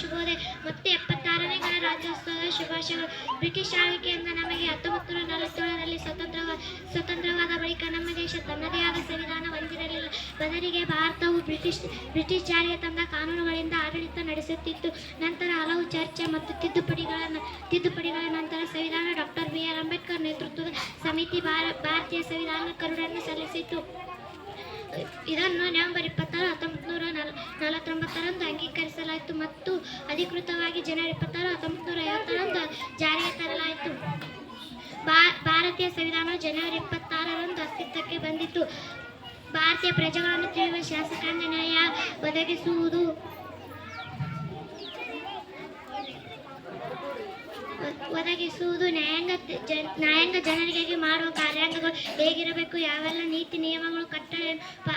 ಶುಭೋದಯ ಮತ್ತು 76ನೇ ಗಣರಾಜ್ಯೋತ್ಸವದ ಶುಭಾಶಯಗಳು. ಬ್ರಿಟಿಷ್ ಆಳ್ವಿಕೆಯಿಂದ ನಮಗೆ 1947ರಲ್ಲಿ ಸ್ವತಂತ್ರವಾದ ಬಳಿಕ ನಮ್ಮ ದೇಶ ತನ್ನದೇ ಆದ ಸಂವಿಧಾನ ಹೊಂದಿರಲಿಲ್ಲ. ಬದಲಿಗೆ ಭಾರತವು ಬ್ರಿಟಿಷ್ ಜಾರಿಗೆ ತಂದ ಕಾನೂನುಗಳಿಂದ ಆಡಳಿತ ನಡೆಸುತ್ತಿತ್ತು. ನಂತರ ಹಲವು ಚರ್ಚೆ ಮತ್ತು ತಿದ್ದುಪಡಿಗಳ ನಂತರ ಸಂವಿಧಾನ ಡಾಕ್ಟರ್ ಬಿ.ಆರ್. ಅಂಬೇಡ್ಕರ್ ನೇತೃತ್ವದ ಸಮಿತಿ ಭಾರತೀಯ ಸಂವಿಧಾನ ಕರಡನ್ನು ಸಲ್ಲಿಸಿತು. ಇದನ್ನು ನವೆಂಬರ್ 26, 1949ರಂದು ಅಂಗೀಕರಿಸಲಾಯಿತು ಮತ್ತು ಅಧಿಕೃತವಾಗಿ ಜನವರಿ 26, 1950ರಂದು ಜಾರಿಗೆ ತರಲಾಯಿತು. ಭಾರತೀಯ ಸಂವಿಧಾನವು ಜನವರಿ 26ರಂದು ಅಸ್ತಿತ್ವಕ್ಕೆ ಬಂದಿತು. ಭಾರತೀಯ ಪ್ರಜೆಗಳನ್ನು ತಿಳಿಯುವ ಶಾಸಕಾಂಗ ನ್ಯಾಯ ಒದಗಿಸುವುದು, ನ್ಯಾಯಾಂಗ ಜನರಿಗಾಗಿ ಮಾಡುವ ಕಾರ್ಯಾಂಗಗಳು ಹೇಗಿರಬೇಕು, ಯಾವೆಲ್ಲ ನೀತಿ ನಿಯಮಗಳು ಕಟ್ಟಳೆ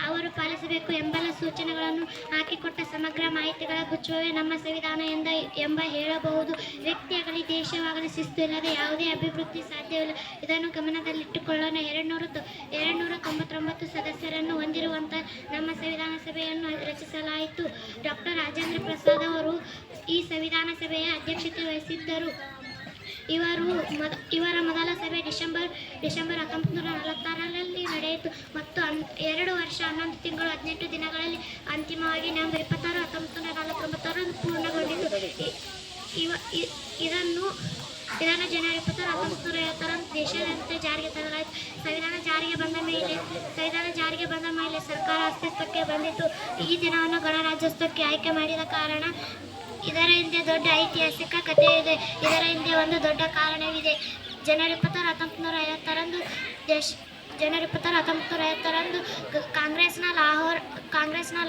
ಅವರು ಪಾಲಿಸಬೇಕು ಎಂಬೆಲ್ಲ ಸೂಚನೆಗಳನ್ನು ಹಾಕಿಕೊಟ್ಟ ಸಮಗ್ರ ಮಾಹಿತಿಗಳ ಗುಚ್ಛವೇ ನಮ್ಮ ಸಂವಿಧಾನ ಎಂಬ ಹೇಳಬಹುದು. ವ್ಯಕ್ತಿಯಾಗಲಿ ದೇಶವಾಗಲಿ ಶಿಸ್ತು ಇಲ್ಲದೆ ಯಾವುದೇ ಅಭಿವೃದ್ಧಿ ಸಾಧ್ಯವಿಲ್ಲ. ಇದನ್ನು ಗಮನದಲ್ಲಿಟ್ಟುಕೊಳ್ಳೋಣ. 299 ಸದಸ್ಯರನ್ನು ಹೊಂದಿರುವಂತಹ ನಮ್ಮ ಸಂವಿಧಾನ ಸಭೆಯನ್ನು ರಚಿಸಲಾಯಿತು. ಡಾಕ್ಟರ್ ರಾಜೇಂದ್ರ ಪ್ರಸಾದ್ ಅವರು ಈ ಸಂವಿಧಾನ ಸಭೆಯ ಅಧ್ಯಕ್ಷತೆ ವಹಿಸಿದ್ದರು. ಇವರ ಮೊದಲ ಸಭೆ ಡಿಸೆಂಬರ್ 1946ರಲ್ಲಿ ನಡೆಯಿತು ಮತ್ತು 2 ವರ್ಷ 11 ತಿಂಗಳು 18 ದಿನಗಳಲ್ಲಿ ಅಂತಿಮವಾಗಿ ನವೆಂಬರ್ 26, 1949ರಂದು ಪೂರ್ಣಗೊಂಡಿತು. ಇದನ್ನು ಜನವರಿ 26, 1950ರಂದು ದೇಶಾದ್ಯಂತ ಜಾರಿಗೆ ತರಲಾಯಿತು. ಸಂವಿಧಾನ ಜಾರಿಗೆ ಬಂದ ಮೇಲೆ ಸರ್ಕಾರ ಅಸ್ತಿತ್ವಕ್ಕೆ ಬಂದಿತು. ಈ ದಿನವನ್ನು ಗಣರಾಜ್ಯೋತ್ಸವಕ್ಕೆ ಆಯ್ಕೆ ಮಾಡಿದ ಕಾರಣ ಇದರ ಹಿಂದೆ ದೊಡ್ಡ ಐತಿಹಾಸಿಕ ಕಥೆ ಇದೆ. ಇದರ ಹಿಂದೆ ಒಂದು ದೊಡ್ಡ ಕಾರಣವಿದೆ. ಜನವರಿ 26, 1950ರಂದು ಕಾಂಗ್ರೆಸ್ನ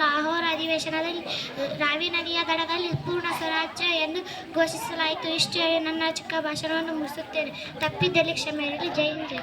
ಲಾಹೋರ್ ಅಧಿವೇಶನದಲ್ಲಿ ರಾವಿ ನದಿಯ ದಡದಲ್ಲಿ ಪೂರ್ಣ ಸ್ವರಾಜ್ಯ ಎಂದು ಘೋಷಿಸಲಾಯಿತು. ಇಷ್ಟು ಹೇಳಿ ನನ್ನ ಚಿಕ್ಕ ಭಾಷಣವನ್ನು ಮುಗಿಸುತ್ತೇನೆ. ತಪ್ಪಿದ್ದಲ್ಲಿ ಕ್ಷಮೆ ಇರಲಿ. ಜೈ ಹಿಂದ್.